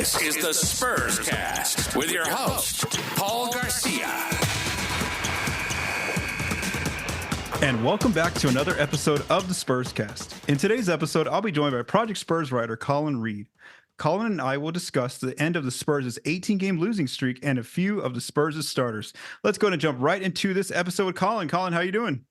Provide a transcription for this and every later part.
This is the Spurscast with your host, Paul Garcia. And welcome back to another episode of the Spurscast. In today's episode, I'll be joined by Project Spurs writer Collin Reid. Collin and I will discuss the end of the Spurs' 18-game losing streak and a few of the Spurs' starters. Let's go and jump right into this episode with Collin. Collin, how you doing?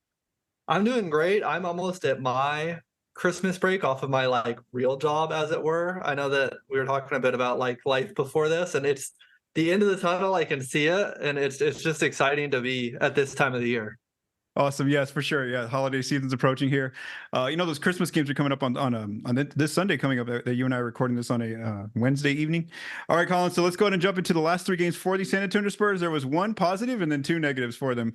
I'm doing great. I'm almost at my Christmas break off of my real job, as it were. I know that we were talking a bit about life before this, and it's the end of the tunnel. I can see it, and it's just exciting to be at this time of the year. Awesome. Yes, for sure. Yeah, holiday season's approaching here. Those Christmas games are coming up on this Sunday coming up. That you and I are recording this on a Wednesday evening. All right, Collin. So let's go ahead and jump into the last three games for the San Antonio Spurs. There was one positive and then two negatives for them.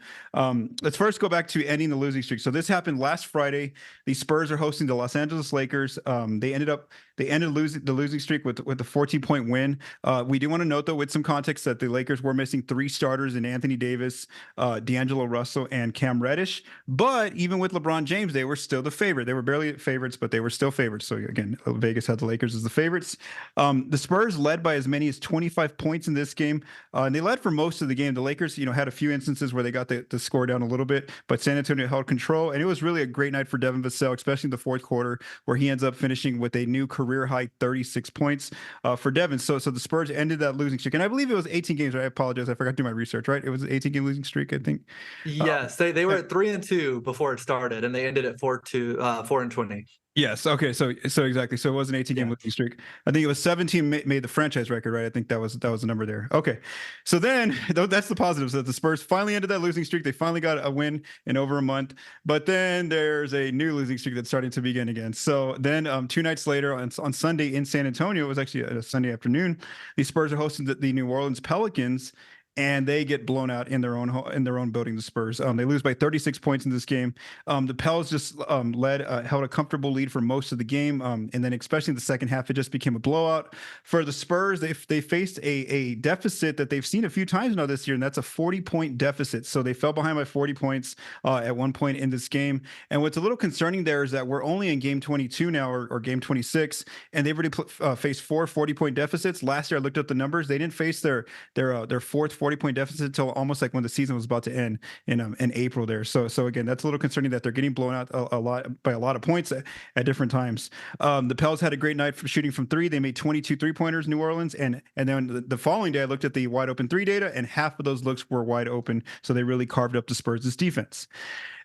Let's first go back to ending the losing streak. So this happened last Friday. The Spurs are hosting the Los Angeles Lakers. They ended the losing streak with a 14-point win. We do want to note, though, with some context, that the Lakers were missing three starters in Anthony Davis, D'Angelo Russell, and Cam Reddish. But even with LeBron James, they were still the favorite. They were barely favorites, but they were still favorites. So again, Vegas had the Lakers as the favorites. The Spurs led by as many as 25 points in this game. And they led for most of the game. The Lakers, had a few instances where they got the score down a little bit, but San Antonio held control. And it was really a great night for Devin Vassell, especially in the fourth quarter, where he ends up finishing with a new career high 36 points for Devin. So the Spurs ended that losing streak. And I believe it was 18 games, right? I apologize. I forgot to do my research, right? It was an 18-game losing streak, I think. Yes, they were at 3-2 before it started, and they ended at 4-20. Yes. Okay. So exactly. So it was an 18-game losing streak. I think it was 17 made the franchise record, right? I think that was the number there. Okay. So then that's the positive. So the Spurs finally ended that losing streak. They finally got a win in over a month. But then there's a new losing streak that's starting to begin again. So then 2 nights later on Sunday in San Antonio, it was actually a Sunday afternoon, the Spurs are hosting the New Orleans Pelicans. And they get blown out in their own building. The Spurs, they lose by 36 points in this game. The Pels just held a comfortable lead for most of the game, and then especially in the second half, it just became a blowout for the Spurs. They faced a deficit that they've seen a few times now this year, and that's a 40-point deficit. So they fell behind by 40 points at one point in this game. And what's a little concerning there is that we're only in game 22 now, or game 26, and they've already faced 4 40-point deficits. Last year, I looked up the numbers; they didn't face their fourth 40-point deficit until almost like when the season was about to end in April there. So again, that's a little concerning that they're getting blown out a lot of points at different times. The Pels had a great night for shooting from three. They made 22 3-pointers, New Orleans, and then the following day I looked at the wide open three data, and half of those looks were wide open. So they really carved up the Spurs' defense.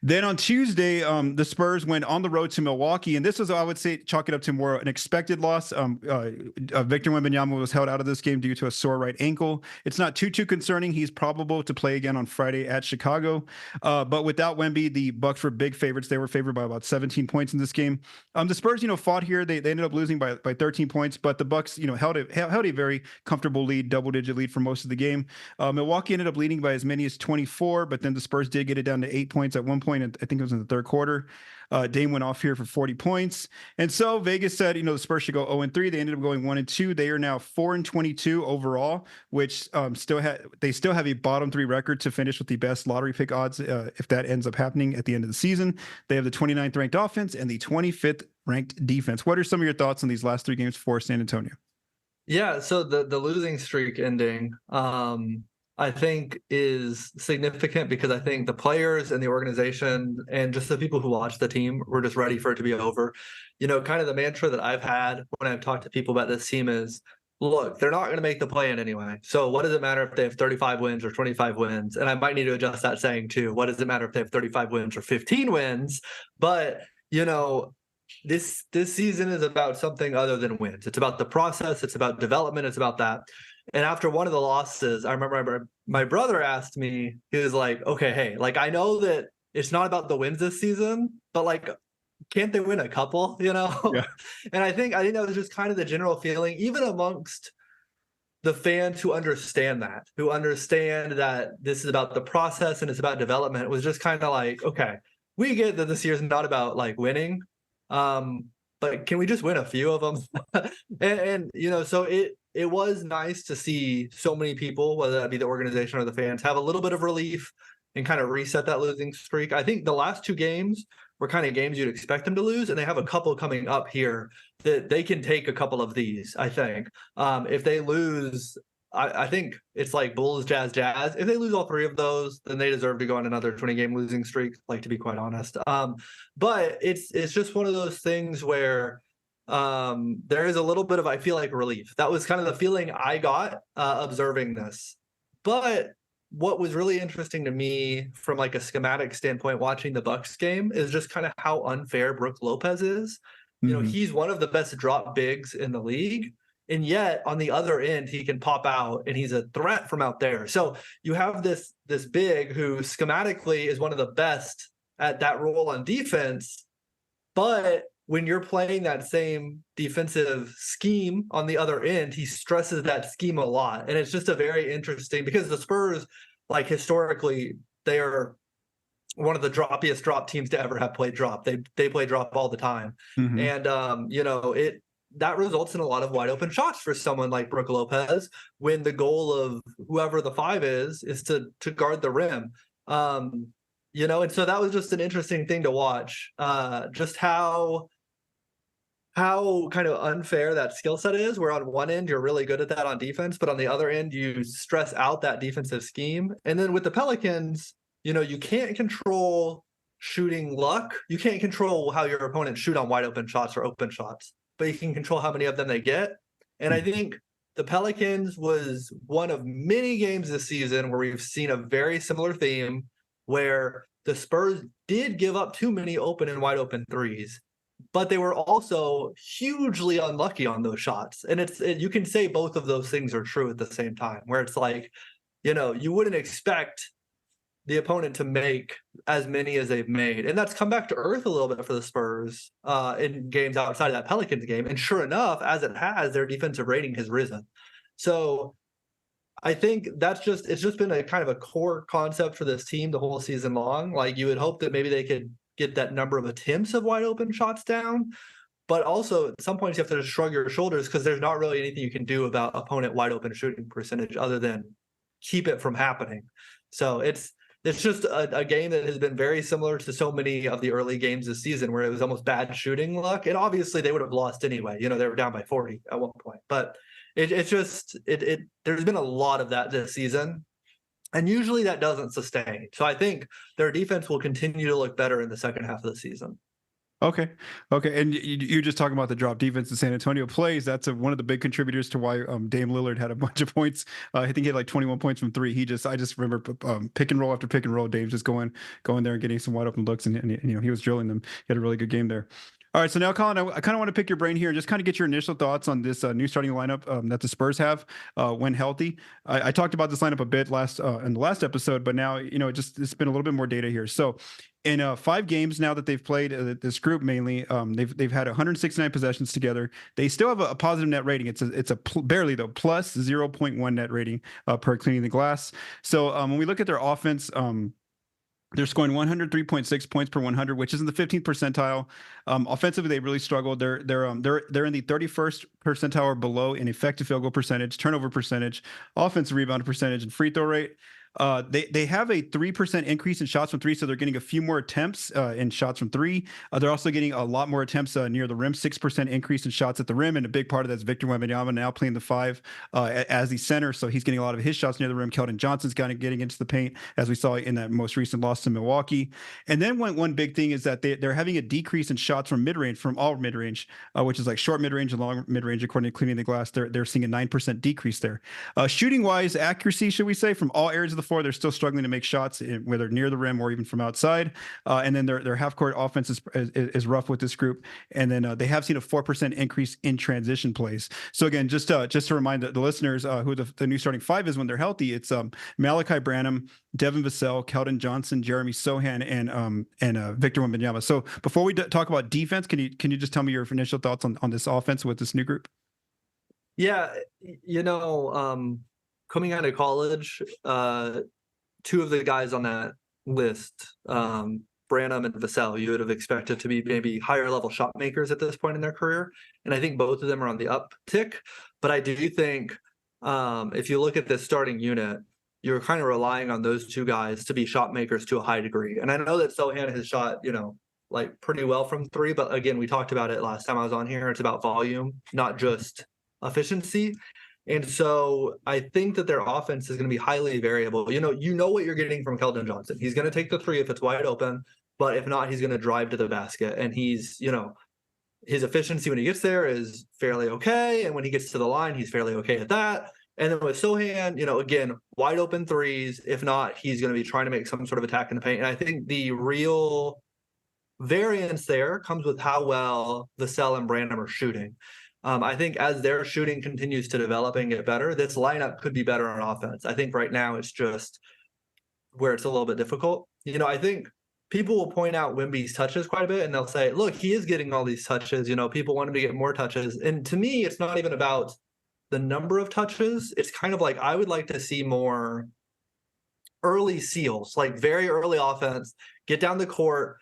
Then on Tuesday, the Spurs went on the road to Milwaukee, and this was, I would say, chalk it up to more an expected loss. Victor Wembanyama was held out of this game due to a sore right ankle. It's not too concerning. He's probable to play again on Friday at Chicago. But without Wemby, the Bucks were big favorites. They were favored by about 17 points in this game. The Spurs, fought here. They ended up losing by 13 points, but the Bucks, held a very comfortable lead, double-digit lead for most of the game. Milwaukee ended up leading by as many as 24, but then the Spurs did get it down to 8 points at one point. I think it was in the third quarter. Dame went off here for 40 points. And so Vegas said, the Spurs should go 0-3. They ended up going 1-2. They are now 4-22 overall, which still have a bottom 3 record to finish with the best lottery pick odds if that ends up happening at the end of the season. They have the 29th ranked offense and the 25th ranked defense. What are some of your thoughts on these last 3 games for San Antonio? Yeah, so the losing streak ending, I think is significant because I think the players and the organization and just the people who watch the team were just ready for it to be over. Kind of the mantra that I've had when I've talked to people about this team is, look, they're not going to make the play-in anyway. So what does it matter if they have 35 wins or 25 wins? And I might need to adjust that saying too. What does it matter if they have 35 wins or 15 wins? But, this season is about something other than wins. It's about the process. It's about development. It's about that. And after one of the losses, I remember my brother asked me, he was like, okay, hey, I know that it's not about the wins this season, but can't they win a couple, Yeah. And I think that was just kind of the general feeling, even amongst the fans who understand that this is about the process and it's about development. It was just kind of okay, we get that this year's not about winning. But can we just win a few of them? and so it was nice to see so many people, whether that be the organization or the fans, have a little bit of relief and kind of reset that losing streak. I think the last 2 games were kind of games you'd expect them to lose, and they have a couple coming up here that they can take a couple of these, I think. If they lose, I think it's like Bulls, Jazz, Jazz. If they lose all three of those, then they deserve to go on another 20-game losing streak, like, to be quite honest. But it's just one of those things where there is a little bit of, I feel like, relief. That was kind of the feeling I got observing this. But what was really interesting to me from like a schematic standpoint watching the Bucks game is just kind of how unfair Brook Lopez is. You know, he's one of the best drop bigs in the league, and yet on the other end he can pop out and he's a threat from out there. So you have this big who schematically is one of the best at that role on defense, but when you're playing that same defensive scheme on the other end, he stresses that scheme a lot. And it's just a very interesting, because the Spurs, like, historically, they are one of the droppiest drop teams to ever have played drop. They play drop all the time. And that results in a lot of wide open shots for someone like Brook Lopez, when the goal of whoever the five is to guard the rim. And so that was just an interesting thing to watch, just how kind of unfair that skill set is, where on one end you're really good at that on defense, but on the other end you stress out that defensive scheme. And then with the Pelicans, you can't control shooting luck. You can't control how your opponents shoot on wide open shots or open shots, but you can control how many of them they get. And I think the Pelicans was one of many games this season where we've seen a very similar theme, where the Spurs did give up too many open and wide open threes, but they were also hugely unlucky on those shots. And you can say both of those things are true at the same time, where it's like, you wouldn't expect the opponent to make as many as they've made. And that's come back to earth a little bit for the Spurs in games outside of that Pelicans game. And sure enough, as it has, their defensive rating has risen. So I think it's just been a kind of a core concept for this team the whole season long. Like, you would hope that maybe they could get that number of attempts of wide open shots down, but also at some points you have to just shrug your shoulders, because there's not really anything you can do about opponent wide open shooting percentage other than keep it from happening. So it's just a game that has been very similar to so many of the early games this season, where it was almost bad shooting luck. And obviously they would have lost anyway. They were down by 40 at one point, but there's been a lot of that this season. And usually that doesn't sustain. So I think their defense will continue to look better in the second half of the season. Okay. And you're just talking about the drop defense that San Antonio plays. That's one of the big contributors to why Dame Lillard had a bunch of points. I think he had like 21 points from three. I just remember pick and roll after pick and roll. Dame's just going there and getting some wide open looks, and he was drilling them. He had a really good game there. All right, so now, Collin, I kind of want to pick your brain here and just kind of get your initial thoughts on this new starting lineup that the Spurs have when healthy. I talked about this lineup a bit in the last episode, but now it's been a little bit more data here. So in 5 games now that they've played, this group mainly, they've had 169 possessions together. They still have a positive net rating. It's barely though, plus 0.1 net rating per cleaning the glass. So when we look at their offense, they're scoring 103.6 points per 100, which is in the 15th percentile. Offensively, they really struggled. They're in the 31st percentile or below in effective field goal percentage, turnover percentage, offensive rebound percentage, and free throw rate. They have a 3% increase in shots from three, so they're getting a few more attempts in shots from three. They're also getting a lot more attempts near the rim, 6% increase in shots at the rim, and a big part of that's Victor Wembanyama now playing the 5 as the center, so he's getting a lot of his shots near the rim. Keldon Johnson's kind of getting into the paint, as we saw in that most recent loss to Milwaukee. And then one big thing is that they're having a decrease in shots from mid-range, from all mid-range, which is like short mid-range and long mid-range, according to Cleaning the Glass. They're seeing a 9% decrease there. Shooting-wise, accuracy, should we say, from all areas of the floor, they're still struggling to make shots, whether near the rim or even from outside. And then their half-court offense is rough with this group. And then they have seen a 4% increase in transition plays. So again, just to remind the listeners who the new starting 5 is when they're healthy, it's Malaki Branham, Devin Vassell, Keldon Johnson, Jeremy Sochan, and Victor Wembanyama. So before we talk about defense, can you just tell me your initial thoughts on this offense with this new group? Yeah, coming out of college, 2 of the guys on that list, Branham and Vassell, you would have expected to be maybe higher level shot makers at this point in their career. And I think both of them are on the uptick. But I do think if you look at this starting unit, you're kind of relying on those 2 guys to be shot makers to a high degree. And I know that Sochan has shot, like pretty well from three. But again, we talked about it last time I was on here. It's about volume, not just efficiency. And so I think that their offense is going to be highly variable. You know what you're getting from Keldon Johnson. He's going to take the three if it's wide open, but if not, he's going to drive to the basket. And he's, his efficiency when he gets there is fairly okay. And when he gets to the line, he's fairly okay at that. And then with Sochan, again, wide open threes. If not, he's going to be trying to make some sort of attack in the paint. And I think the real variance there comes with how well Vassell and Branham are shooting. I think as their shooting continues to develop and get better, this lineup could be better on offense. I think right now it's just where it's a little bit difficult. I think people will point out Wemby's touches quite a bit, and they'll say, look, he is getting all these touches. People want him to get more touches. And to me, it's not even about the number of touches. It's kind of like I would like to see more early seals, like very early offense, get down the court,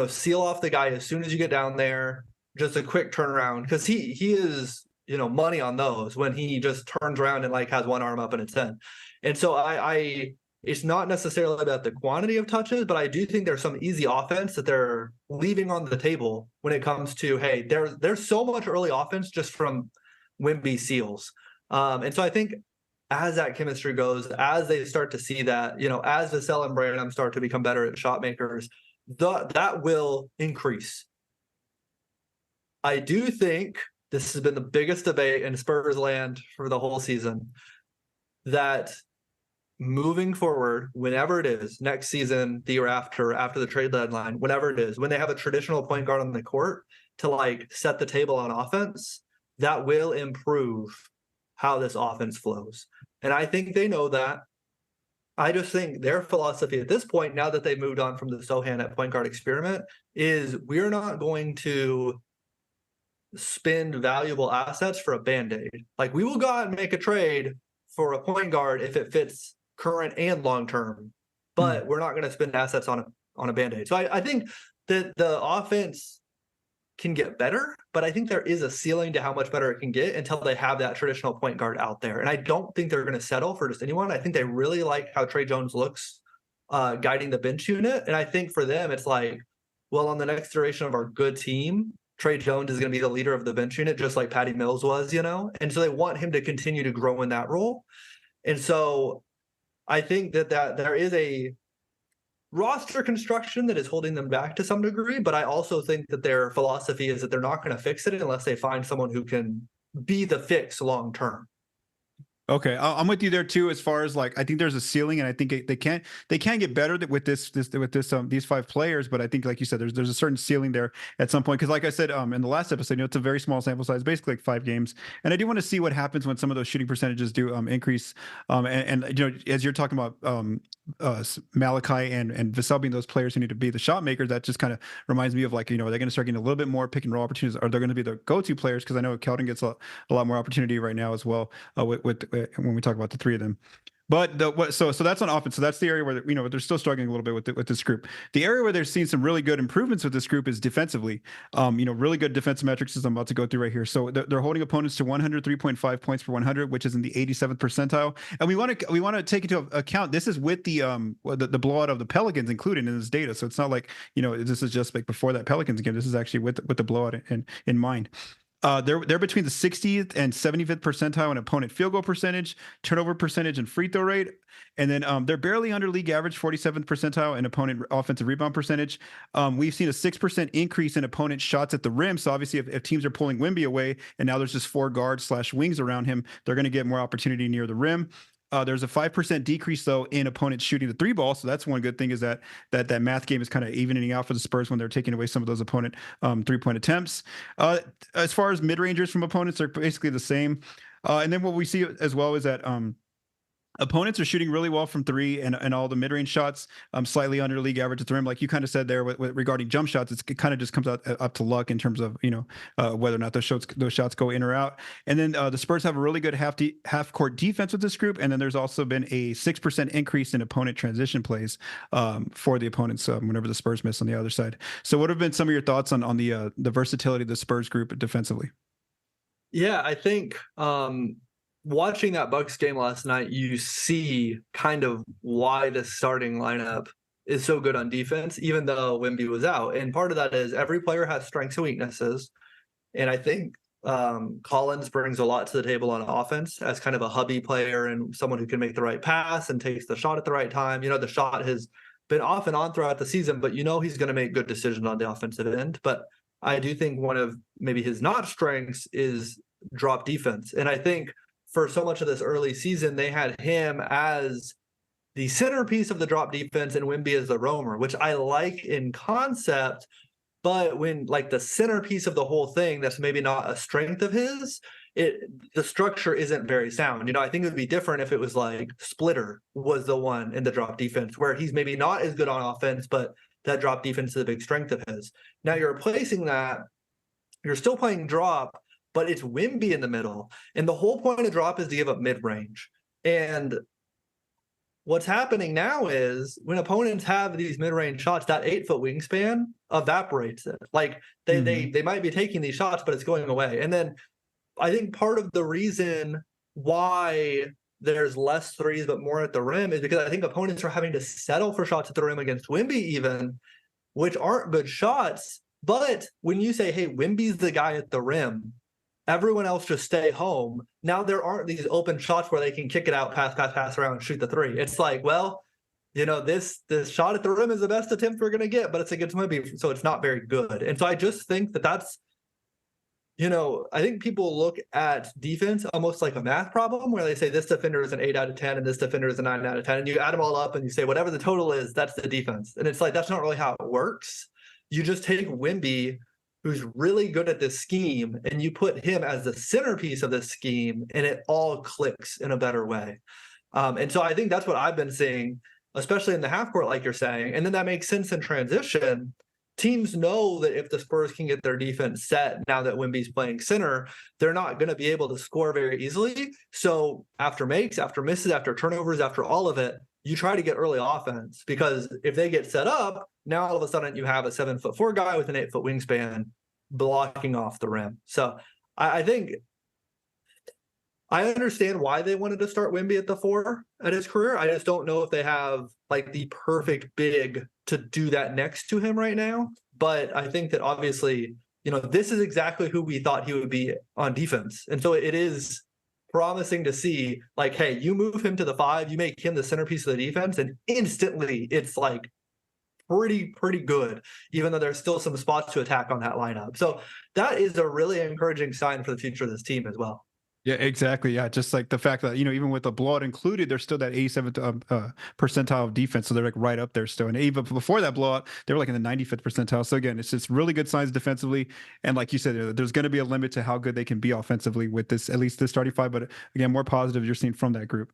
seal off the guy as soon as you get down there, just a quick turnaround. Because he is, money on those when he just turns around and like has one arm up and it's in. And so I it's not necessarily about the quantity of touches, but I do think there's some easy offense that they're leaving on the table when it comes to, hey, there's so much early offense just from Wemby seals. And so I think as that chemistry goes, as they start to see that, as Vassell and Branham start to become better at shot makers, that will increase. I do think this has been the biggest debate in Spurs land for the whole season, that moving forward, whenever it is, next season, the year after the trade deadline, whenever it is, when they have a traditional point guard on the court to like set the table on offense, that will improve how this offense flows. And I think they know that. I just think their philosophy at this point, now that they've moved on from the Sochan at point guard experiment, is we're not going to spend valuable assets for a Band-Aid. Like, we will go out and make a trade for a point guard if it fits current and long-term, but we're not going to spend assets on a Band-Aid. So I think that the offense can get better, but I think there is a ceiling to how much better it can get until they have that traditional point guard out there. And I don't think they're going to settle for just anyone. I think they really like how Tre Jones looks guiding the bench unit. And I think for them, it's like, well, on the next iteration of our good team, Tre Jones is going to be the leader of the bench unit, just like Patty Mills was, And so they want him to continue to grow in that role. And so I think that there is a roster construction that is holding them back to some degree, but I also think that their philosophy is that they're not going to fix it unless they find someone who can be the fix long term. Okay, I'm with you there too. As far as like, I think there's a ceiling, and I think they can't get better with these five players. But I think, like you said, there's a certain ceiling there at some point. Because, like I said, in the last episode, it's a very small sample size, basically like 5 games, and I do want to see what happens when some of those shooting percentages do increase. And as you're talking about Malaki and Vassell being those players who need to be the shot makers, that just kind of reminds me of like, are they going to start getting a little bit more pick and roll opportunities? Are they going to be the go-to players? Because I know Keldon gets a lot more opportunity right now as well with when we talk about the three of them. But so that's on offense. So that's the area where they're still struggling a little bit with this group. The area where they're seeing some really good improvements with this group is defensively. Really good defensive metrics as I'm about to go through right here. So they're holding opponents to 103.5 points per 100, which is in the 87th percentile. And we want to take into account this is with the blowout of the Pelicans included in this data. So it's not like this is just like before that Pelicans game. This is actually with the blowout in mind. They're between the 60th and 75th percentile in opponent field goal percentage, turnover percentage, and free throw rate. And then they're barely under league average, 47th percentile in opponent offensive rebound percentage. We've seen a 6% increase in opponent shots at the rim. So obviously, if teams are pulling Wemby away and now there's just 4 guards / wings around him, they're going to get more opportunity near the rim. There's a 5% decrease though in opponents shooting the 3 ball. So that's one good thing, is that math game is kind of evening out for the Spurs when they're taking away some of those opponent 3-point attempts. As far as mid-rangers from opponents, they're basically the same. And then what we see as well is that opponents are shooting really well from 3 and all the mid-range shots, slightly under league average at the rim. Like you kind of said there with regarding jump shots, it kind of just comes out up to luck in terms of whether or not those shots go in or out. And then the Spurs have a really good half court defense with this group. And then there's also been a 6% increase in opponent transition plays for the opponents whenever the Spurs miss on the other side. So what have been some of your thoughts on the versatility of the Spurs group defensively? Yeah, I think watching that Bucks game last night, you see kind of why the starting lineup is so good on defense, even though Wemby was out. And part of that is every player has strengths and weaknesses. And I think Collins brings a lot to the table on offense as kind of a hubby player and someone who can make the right pass and takes the shot at the right time. The shot has been off and on throughout the season, but he's going to make good decisions on the offensive end. But I do think one of maybe his not strengths is drop defense. And I think for so much of this early season, they had him as the centerpiece of the drop defense and Wemby as the roamer, which I like in concept. But when like the centerpiece of the whole thing, that's maybe not a strength of his, the structure isn't very sound. I think it would be different if it was like Splitter was the one in the drop defense, where he's maybe not as good on offense, but that drop defense is a big strength of his. Now you're replacing that, you're still playing drop, but it's Wemby in the middle. And the whole point of drop is to give up mid-range. And what's happening now is when opponents have these mid-range shots, that 8-foot wingspan evaporates it. Like they might be taking these shots, but it's going away. And then I think part of the reason why there's less threes but more at the rim is because I think opponents are having to settle for shots at the rim against Wemby even, which aren't good shots. But when you say, hey, Wemby's the guy at the rim, everyone else just stay home. Now there aren't these open shots where they can kick it out, pass around, and shoot the three. It's like, well, this shot at the rim is the best attempt we're going to get, but it's against Wemby, so it's not very good. And so I just think that's, I think people look at defense almost like a math problem where they say this defender is an 8 out of 10 and this defender is a 9 out of 10. And you add them all up and you say whatever the total is, that's the defense. And it's like, that's not really how it works. You just take Wemby, who's really good at this scheme, and you put him as the centerpiece of this scheme, and it all clicks in a better way. And so I think that's what I've been seeing, especially in the half court, like you're saying. And then that makes sense in transition. Teams know that if the Spurs can get their defense set now that Wemby's playing center, they're not going to be able to score very easily. So after makes, after misses, after turnovers, after all of it, you try to get early offense, because if they get set up, now all of a sudden you have a 7'4" guy with an 8-foot wingspan blocking off the rim. So I think I understand why they wanted to start Wemby at the 4 at his career. I just don't know if they have like the perfect big to do that next to him right now. But I think that obviously, this is exactly who we thought he would be on defense. And so it is promising to see, like, hey, you move him to the 5, you make him the centerpiece of the defense, and instantly it's like pretty good, even though there's still some spots to attack on that lineup. So that is a really encouraging sign for the future of this team as well. Yeah, exactly. Yeah, just like the fact that, even with the blowout included, they're still that 87th percentile of defense. So they're like right up there still. And even before that blowout, they were like in the 95th percentile. So again, it's just really good signs defensively. And like you said, there's going to be a limit to how good they can be offensively with this, at least this starting 5. But again, more positive you're seeing from that group.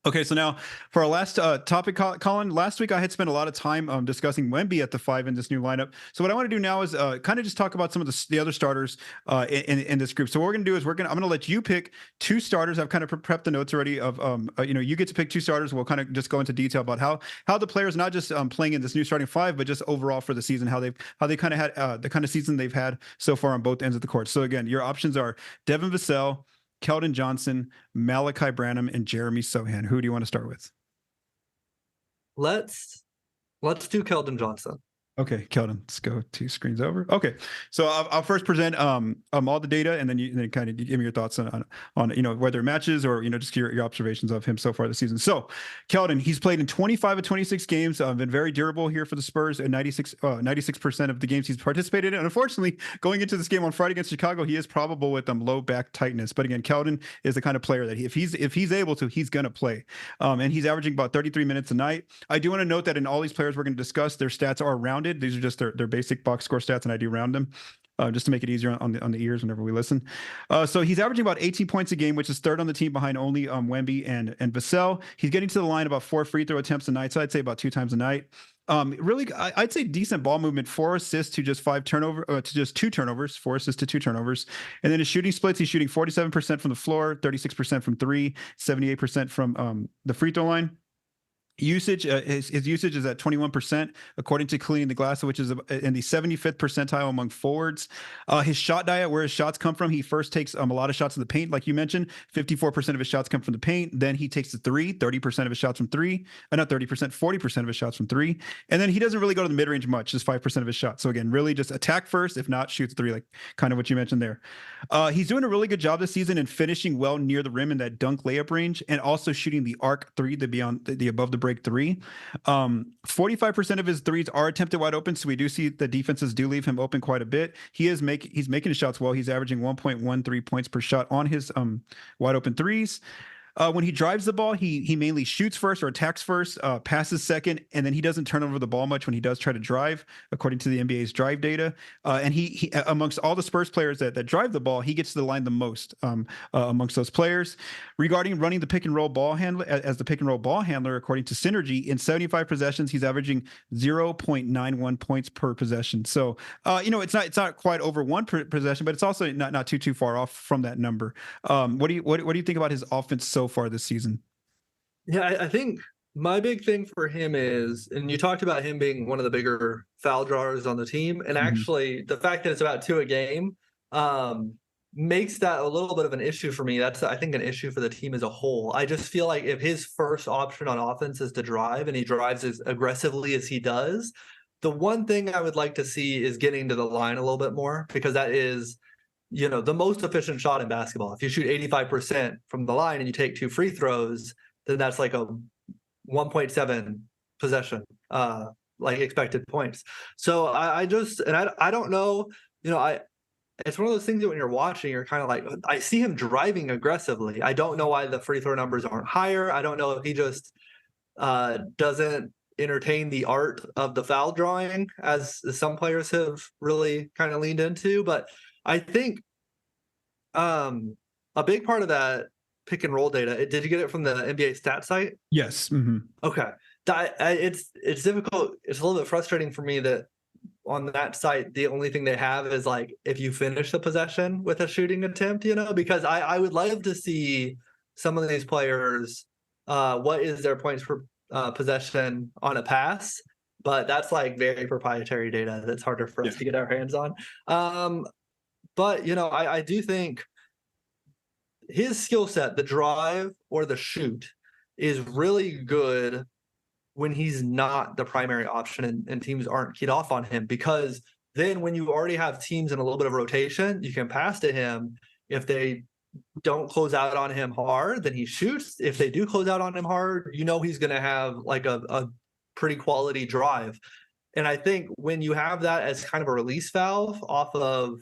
Okay, so now for our last topic, Collin, last week I had spent a lot of time discussing Wemby at the 5 in this new lineup. So what I want to do now is kind of just talk about some of the other starters in this group. So what we're going to do is I'm going to let you pick 2 starters. I've kind of prepped the notes already of, you get to pick 2 starters. We'll kind of just go into detail about how the players, not just playing in this new starting 5, but just overall for the season, how they kind of had the kind of season they've had so far on both ends of the court. So again, your options are Devin Vassell, Keldon Johnson, Malaki Branham, and Jeremy Sochan. Who do you want to start with? Let's do Keldon Johnson. Okay, Keldon, let's go 2 screens over. Okay, so I'll first present all the data, and then kind of give me your thoughts on whether it matches or just your observations of him so far this season. So Keldon, he's played in 25 of 26 games, been very durable here for the Spurs, and 96% of the games he's participated in. And unfortunately, going into this game on Friday against Chicago, he is probable with low back tightness. But again, Keldon is the kind of player that if he's able to, he's gonna play, and he's averaging about 33 minutes a night. I do want to note that in all these players we're going to discuss, their stats are rounded. These are just their basic box score stats, and I do round them just to make it easier on the ears whenever we listen. So he's averaging about 18 points a game, which is 3rd on the team behind only Wemby and Vassell. He's getting to the line about 4 free throw attempts a night, so I'd say about 2 times a night. Really, I'd say decent ball movement, 4 assists to just 2 turnovers, 4 assists to 2 turnovers. And then his shooting splits, he's shooting 47% from the floor, 36% from 3, 78% from the free throw line. Usage, his usage is at 21%, according to Cleaning the Glass, which is in the 75th percentile among forwards. His shot diet, where his shots come from, he first takes a lot of shots in the paint, like you mentioned. 54% of his shots come from the paint. Then he takes the three, 30% of his shots from three. Not 30%, 40% of his shots from three. And then he doesn't really go to the mid-range much, just 5% of his shots. So again, really just attack first, if not, shoot three, like kind of what you mentioned there. He's doing a really good job this season in finishing well near the rim in that dunk layup range, and also shooting the arc three, the above the break three. 45% of his threes are attempted wide open, so we do see the defenses do leave him open quite a bit. He's making his shots well. He's averaging 1.13 points per shot on his wide open threes. When he drives the ball, he mainly shoots first or attacks first, passes second, and then he doesn't turn over the ball much when he does try to drive, according to the NBA's drive data. And he amongst all the Spurs players that drive the ball, he gets to the line the most amongst those players. Regarding running the pick and roll ball handler as the pick and roll ball handler, according to Synergy, in 75 possessions, he's averaging 0.91 points per possession. So it's not quite over one per possession, but it's also not too far off from that number. What do you think about his offense so far this season? Yeah, I think my big thing for him is, and you talked about him being one of the bigger foul drawers on the team, and actually the fact that it's about 2 a game makes that a little bit of an issue for me. That's, I think, an issue for the team as a whole. I just feel like if his first option on offense is to drive, and he drives as aggressively as he does, the one thing I would like to see is getting to the line a little bit more, because that is, the most efficient shot in basketball. If you shoot 85% from the line and you take 2 free throws, then that's like a 1.7 possession, like expected points. So I don't know, it's one of those things that when you're watching, you're kind of like, I see him driving aggressively. I don't know why the free throw numbers aren't higher. I don't know if he just doesn't entertain the art of the foul drawing, as some players have really kind of leaned into. But I think a big part of that pick and roll data, did you get it from the NBA stat site? Yes. Mm-hmm. Okay. It's difficult. It's a little bit frustrating for me that on that site, the only thing they have is like, if you finish the possession with a shooting attempt, because I would love to see some of these players, what is their points per possession on a pass, but that's like very proprietary data that's harder for us to get our hands on. But I do think his skill set, the drive or the shoot, is really good when he's not the primary option and teams aren't keyed off on him, because then when you already have teams in a little bit of rotation, you can pass to him. If they don't close out on him hard, then he shoots. If they do close out on him hard, he's going to have like a pretty quality drive. And I think when you have that as kind of a release valve off of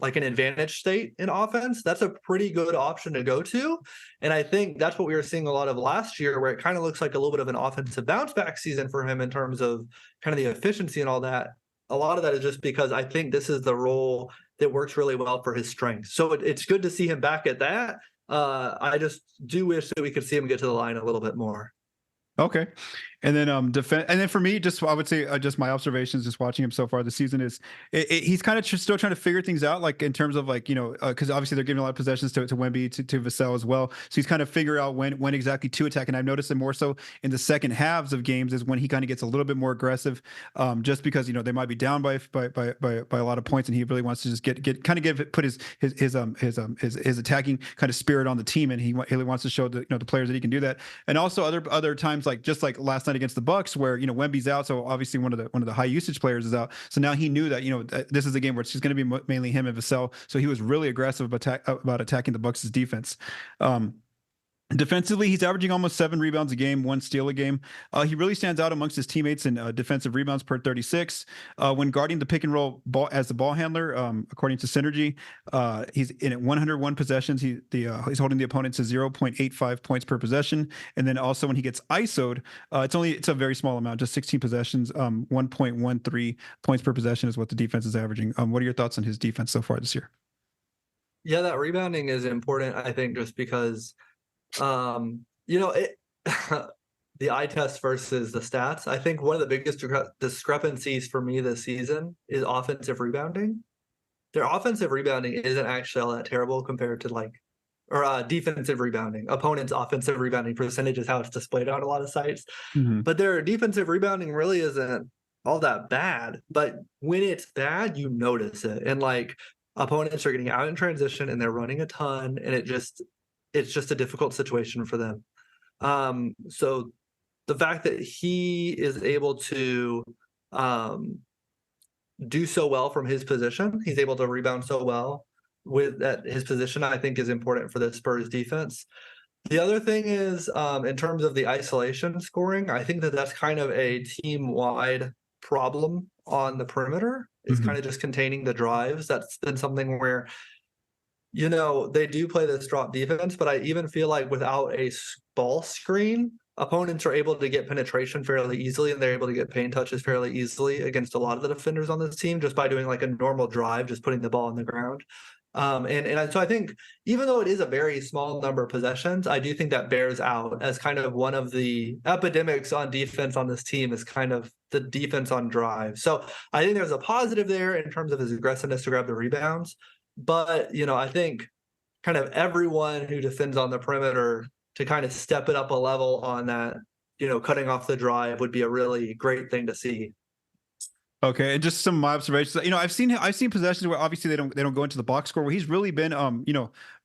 like an advantage state in offense, that's a pretty good option to go to. And I think that's what we were seeing a lot of last year, where it kind of looks like a little bit of an offensive bounce back season for him in terms of kind of the efficiency and all that. A lot of that is just because I think this is the role that works really well for his strengths. So it's good to see him back at that. I just do wish that we could see him get to the line a little bit more. Okay. And then defense, and then for me, just I would say just my observations, just watching him so far this season is he's kind of still trying to figure things out, like in terms of like because obviously they're giving a lot of possessions to Wemby, to Vassell as well, so he's kind of figure out when exactly to attack. And I've noticed it more so in the second halves of games is when he kind of gets a little bit more aggressive, just because they might be down by a lot of points, and he really wants to just put his attacking kind of spirit on the team, and he really wants to show the players that he can do that. And also other times, like just like last night against the Bucks, where Wemby's out, so obviously one of the high usage players is out. So now he knew that this is a game where it's just going to be mainly him and Vassell. So he was really aggressive about attacking the Bucks' defense. Defensively, he's averaging almost 7 rebounds a game, 1 steal a game. He really stands out amongst his teammates in defensive rebounds per 36. When guarding the pick and roll ball as the ball handler, according to Synergy, he's in 101 possessions. He's holding the opponent to 0.85 points per possession. And then also when he gets ISO'd, it's a very small amount, just 16 possessions. 1.13 points per possession is what the defense is averaging. What are your thoughts on his defense so far this year? Yeah, that rebounding is important, I think, just because the eye test versus the stats. I think one of the biggest discrepancies for me this season is offensive rebounding. Their offensive rebounding isn't actually all that terrible compared to like or defensive rebounding. Opponents' offensive rebounding percentage is how it's displayed on a lot of sites. Mm-hmm. But their defensive rebounding really isn't all that bad. But when it's bad, you notice it. And like opponents are getting out in transition and they're running a ton, and it's just a difficult situation for them. So the fact that he is able to do so well from his position, he's able to rebound so well with at his position, I think is important for the Spurs defense. The other thing is, in terms of the isolation scoring, I think that that's kind of a team-wide problem on the perimeter. It's kind of just containing the drives. That's been something where, they do play this drop defense, but I even feel like without a ball screen, opponents are able to get penetration fairly easily, and they're able to get paint touches fairly easily against a lot of the defenders on this team just by doing like a normal drive, just putting the ball on the ground. So I think even though it is a very small number of possessions, I do think that bears out as kind of one of the epidemics on defense on this team is kind of the defense on drive. So I think there's a positive there in terms of his aggressiveness to grab the rebounds. But, I think kind of everyone who defends on the perimeter to kind of step it up a level on that, cutting off the drive would be a really great thing to see. Okay, and just some of my observations. I've seen possessions where obviously they don't go into the box score, where he's really been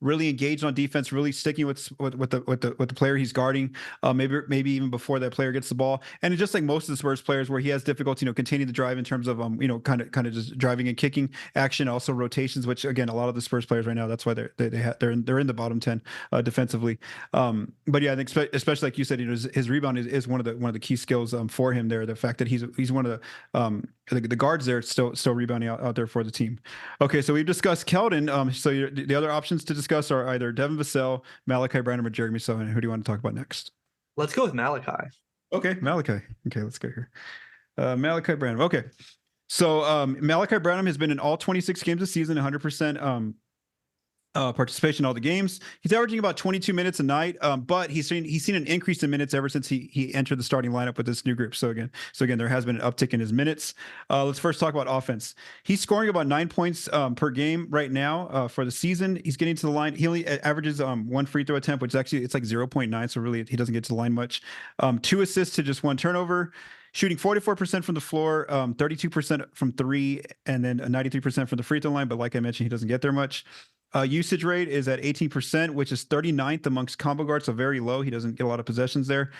really engaged on defense, really sticking with the player he's guarding. Maybe even before that player gets the ball, and it's just like most of the Spurs players, where he has difficulty containing the drive in terms of kind of just driving and kicking action, also rotations, which again a lot of the Spurs players right now, that's why they're in the bottom 10 defensively. But yeah, I think especially like you said, his rebound is one of the key skills for him there. The fact that he's one of the guards there still rebounding out there for the team. Okay, so we've discussed Keldon. So the other options to discuss are either Devin Vassell, Malaki Branham, or Jeremy Sochan. Who do you want to talk about next? Let's go with Malaki. Okay, Malaki. Okay, let's go here. Malaki Branham. Okay, so Malaki Branham has been in all 26 games this season, 100% participation in all the games. He's averaging about 22 minutes a night, but he's seen an increase in minutes ever since he entered the starting lineup with this new group. So again, there has been an uptick in his minutes. Let's first talk about offense. He's scoring about 9 points per game right now for the season. He's getting to the line. He only averages one free throw attempt, which actually it's like 0.9. So really, he doesn't get to the line much. 2 assists to just 1 turnover. Shooting 44% from the floor, 32% from 3, and then 93% from the free throw line. But like I mentioned, he doesn't get there much. Usage rate is at 18%, which is 39th amongst combo guards, so very low. He doesn't get a lot of possessions there.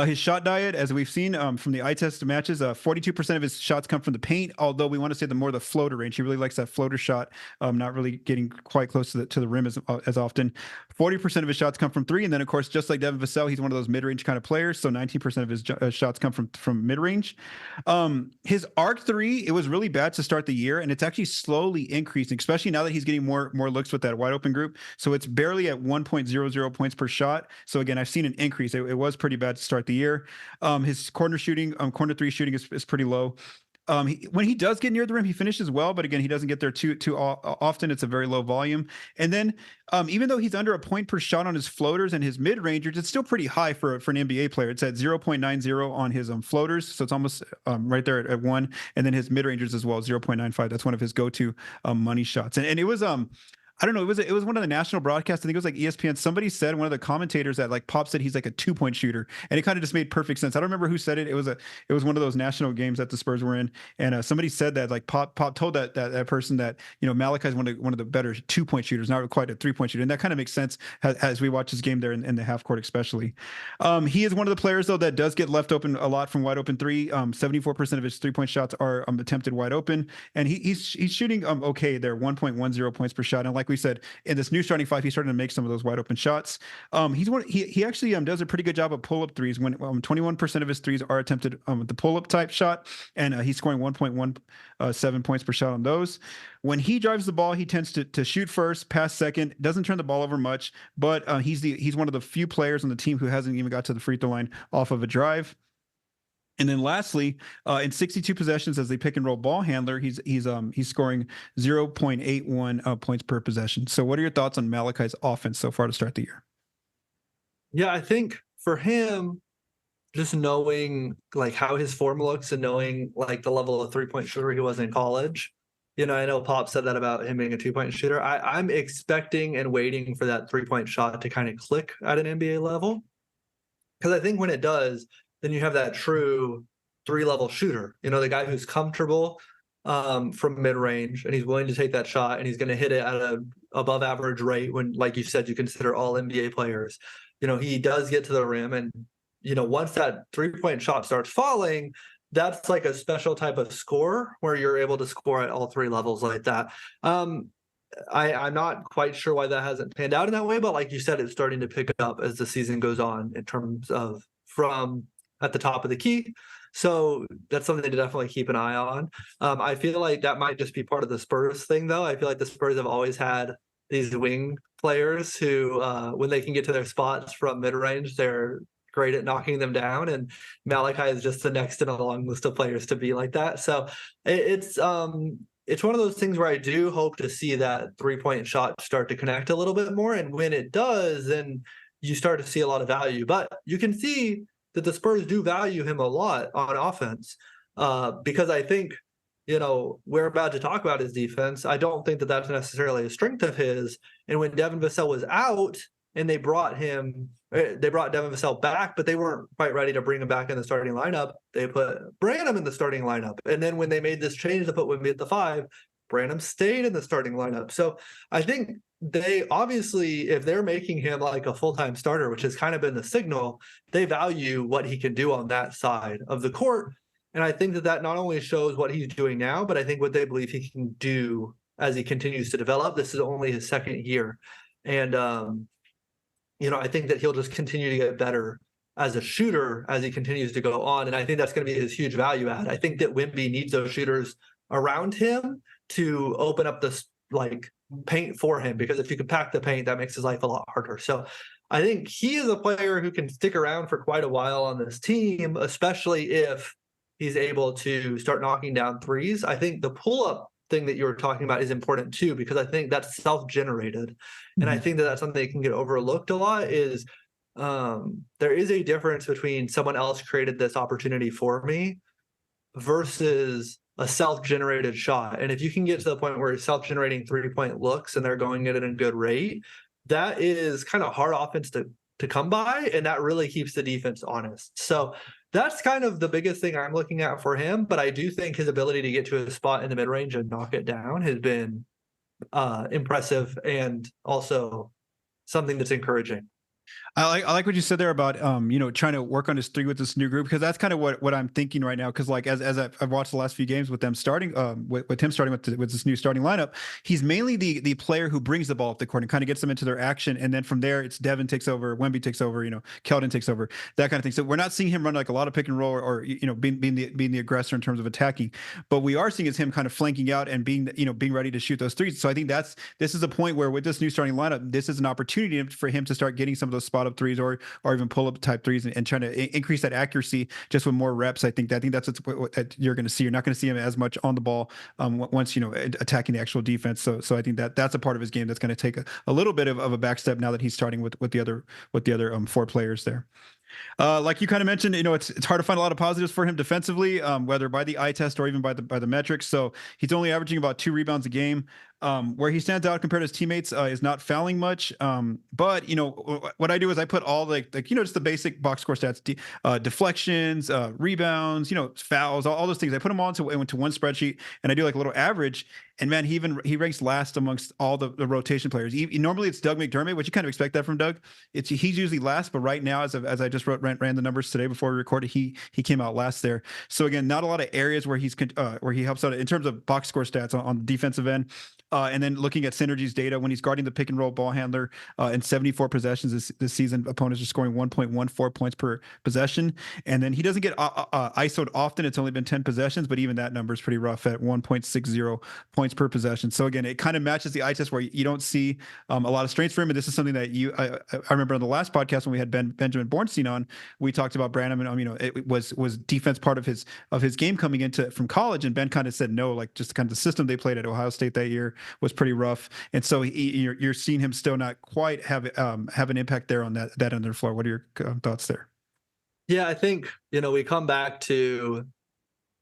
His shot diet, as we've seen from the eye test matches, 42% of his shots come from the paint, although we want to say the floater range. He really likes that floater shot, not really getting quite close to the rim as often. 40% of his shots come from 3, and then, of course, just like Devin Vassell, he's one of those mid-range kind of players, so 19% of his shots come from mid-range. His arc 3, it was really bad to start the year, and it's actually slowly increasing, especially now that he's getting more looks with that wide open group. So it's barely at 1.00 points per shot. So again, I've seen an increase. It was pretty bad to start the year. His corner 3 shooting is pretty low. When he does get near the rim, he finishes well, but again, he doesn't get there too often. It's a very low volume. And then even though he's under a point per shot on his floaters and his mid-rangers, it's still pretty high for an NBA player. It's at 0.90 on his floaters, so it's almost right there at 1. And then his mid-rangers as well, 0.95. That's one of his go-to money shots. And it was I don't know. It was one of the national broadcasts. I think it was like ESPN. Somebody said, one of the commentators, that like Pop said he's like a 2-point shooter, and it kind of just made perfect sense. I don't remember who said it. It was one of those national games that the Spurs were in, and somebody said that like Pop told that person that Malaki is one of the better 2-point shooters, not quite a 3-point shooter, and that kind of makes sense as we watch his game there in the half court especially. He is one of the players though that does get left open a lot from wide open 3. 74% of his 3-point shots are attempted wide open, and he's shooting okay there, 1.10 points per shot, and like we said, in this new starting 5, he's starting to make some of those wide open shots. He actually does a pretty good job of pull-up threes. When 21% of his threes are attempted with the pull-up type shot, and he's scoring 1.17 points per shot on those. When he drives the ball, he tends to shoot first, pass second, doesn't turn the ball over much, but he's one of the few players on the team who hasn't even got to the free throw line off of a drive. And then lastly, in 62 possessions as a pick and roll ball handler, he's scoring 0.81 points per possession. So what are your thoughts on Malachi's offense so far to start the year? Yeah, I think for him, just knowing like how his form looks and knowing like the level of 3-point shooter he was in college, I know Pop said that about him being a 2-point shooter. I'm expecting and waiting for that 3-point shot to kind of click at an NBA level. Because I think when it does, then you have that true 3-level shooter. The guy who's comfortable from mid range, and he's willing to take that shot, and he's going to hit it at a above average rate. When, like you said, you consider all NBA players. He does get to the rim, and once that 3-point shot starts falling, that's like a special type of score where you're able to score at all 3 levels like that. I'm not quite sure why that hasn't panned out in that way, but like you said, it's starting to pick up as the season goes on in terms of from at the top of the key. So that's something to definitely keep an eye on. I feel like that might just be part of the Spurs thing, though. I feel like the Spurs have always had these wing players who, when they can get to their spots from mid-range, they're great at knocking them down. And Malaki is just the next in a long list of players to be like that. So it's one of those things where I do hope to see that 3-point shot start to connect a little bit more. And when it does, then you start to see a lot of value. But you can see that the Spurs do value him a lot on offense because I think, we're about to talk about his defense. I don't think that that's necessarily a strength of his. And when Devin Vassell was out and they brought Devin Vassell back, but they weren't quite ready to bring him back in the starting lineup. They put Branham in the starting lineup. And then when they made this change to put Wemby at the 5, Branham stayed in the starting lineup. So I think they obviously, if they're making him like a full-time starter, which has kind of been the signal, they value what he can do on that side of the court. And I think that not only shows what he's doing now, but I think what they believe he can do as he continues to develop. This is only his second year. And, I think that he'll just continue to get better as a shooter as he continues to go on. And I think that's going to be his huge value add. I think that Wemby needs those shooters around him to open up this paint for him, because if you can pack the paint, that makes his life a lot harder. So I think he is a player who can stick around for quite a while on this team, especially if he's able to start knocking down threes. I think the pull-up thing that you were talking about is important too, because I think that's self-generated. And I think that that's something that can get overlooked a lot is there is a difference between someone else created this opportunity for me versus a self-generated shot. And if you can get to the point where you're self-generating 3-point looks and they're going at it at a good rate, that is kind of hard offense to come by, and that really keeps the defense honest. So that's kind of the biggest thing I'm looking at for him. But I do think his ability to get to a spot in the mid-range and knock it down has been impressive and also something that's encouraging. I like what you said there about trying to work on his 3 with this new group, because that's kind of what I'm thinking right now. Because as I've watched the last few games with them starting with him starting with this new starting lineup, he's mainly the player who brings the ball up the court and kind of gets them into their action, and then from there it's Devin takes over, Wemby takes over, Keldon takes over, that kind of thing. So we're not seeing him run like a lot of pick and roll or being the aggressor in terms of attacking, but we are seeing is him kind of flanking out and being ready to shoot those threes. So I think this is a point where with this new starting lineup, this is an opportunity for him to start getting some of those spot up threes or even pull up type threes and trying to increase that accuracy just with more reps. I think that's what you're going to see. You're not going to see him as much on the ball once attacking the actual defense. So I think that's a part of his game that's going to take a little bit of a back step now that he's starting with the other 4 players there. Like you kind of mentioned, it's hard to find a lot of positives for him defensively, whether by the eye test or even by the metrics. So he's only averaging about 2 rebounds a game. Where he stands out compared to his teammates is not fouling much. But what I do is I put all just the basic box score stats, deflections, rebounds, fouls, all those things. I put them all into one spreadsheet, and I do like a little average. And man, he ranks last amongst all the rotation players. Normally it's Doug McDermott, which you kind of expect that from Doug. He's usually last, but right now, as I just ran the numbers today before we recorded, he came out last there. So again, not a lot of areas where he helps out in terms of box score stats on the defensive end. And then looking at Synergy's data, when he's guarding the pick and roll ball handler in 74 possessions this season, opponents are scoring 1.14 points per possession. And then he doesn't get ISO'd often. It's only been 10 possessions, but even that number is pretty rough at 1.60 points per possession. So again, it kind of matches the eye test where you don't see a lot of strengths for him. And this is something that I remember on the last podcast when we had Benjamin Bornstein on, we talked about Branham, and it was defense part of his game coming into from college. And Ben kind of said no, like just kind of the system they played at Ohio State that year was pretty rough. And so you're seeing him still not quite have an impact there on that end of the floor. What are your thoughts there? Yeah, I think, we come back to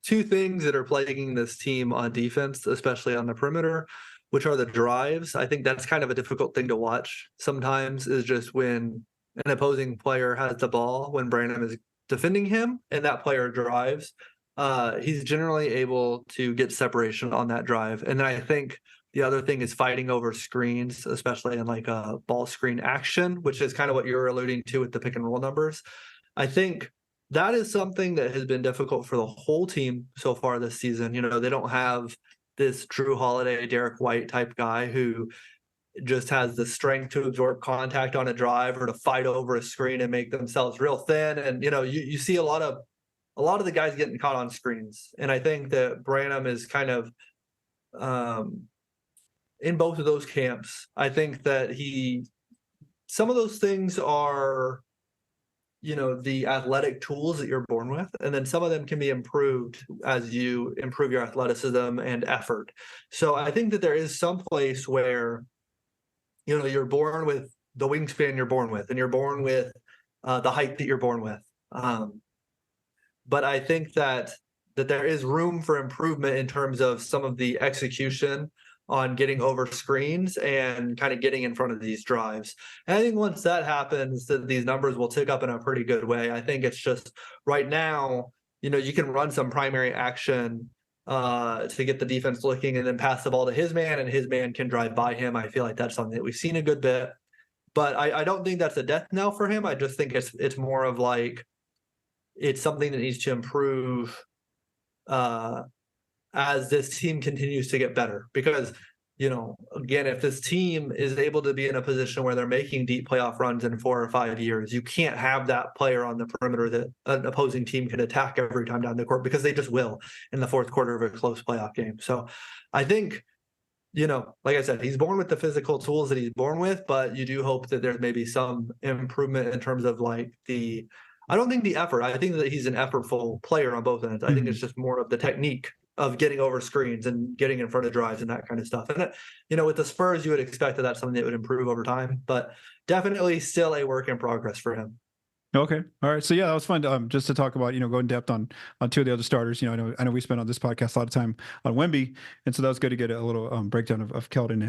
two things that are plaguing this team on defense, especially on the perimeter, which are the drives. I think that's kind of a difficult thing to watch sometimes, is just when an opposing player has the ball, when Branham is defending him and that player drives, he's generally able to get separation on that drive. And then I think the other thing is fighting over screens, especially in like a ball screen action, which is kind of what you're alluding to with the pick and roll numbers. I think that is something that has been difficult for the whole team so far this season. You know, they don't have this Drew Holiday, Derek White type guy who just has the strength to absorb contact on a drive or to fight over a screen and make themselves real thin. And, you know, you see a lot of the guys getting caught on screens. And I think that Branham is kind of in both of those camps. I think that some of those things are, you know, the athletic tools that you're born with, and then some of them can be improved as you improve your athleticism and effort. So I think that there is some place where, you know, you're born with the wingspan you're born with, and you're born with the height that you're born with. But I think that there is room for improvement in terms of some of the execution on getting over screens and kind of getting in front of these drives. And I think once that happens, that these numbers will tick up in a pretty good way. I think it's just right now, you know, you can run some primary action to get the defense looking and then pass the ball to his man, and his man can drive by him. I feel like that's something that we've seen a good bit, but I don't think that's a death knell for him. I just think it's more of like, it's something that needs to improve as this team continues to get better. Because, you know, again, if this team is able to be in a position where they're making deep playoff runs in 4 or 5 years, you can't have that player on the perimeter that an opposing team can attack every time down the court, because they just will in the fourth quarter of a close playoff game. So I think, you know, like I said, he's born with the physical tools that he's born with, but you do hope that there's maybe some improvement in terms of like I don't think the effort. I think that he's an effortful player on both ends. I think it's just more of the technique of getting over screens and getting in front of drives and that kind of stuff. And, you know, with the Spurs, you would expect that that's something that would improve over time, but definitely still a work in progress for him. Okay. All right. So yeah, that was fun just to talk about, you know, go in depth on two of the other starters. You know, I know we spent on this podcast a lot of time on Wemby, and so that was good to get a little breakdown of Keldon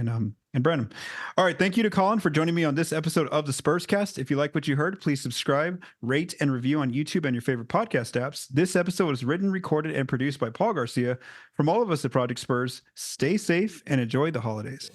and Branham. All right. Thank you to Collin for joining me on this episode of the Spurscast. If you like what you heard, please subscribe, rate, and review on YouTube and your favorite podcast apps. This episode was written, recorded, and produced by Paul Garcia. From all of us at Project Spurs, stay safe and enjoy the holidays.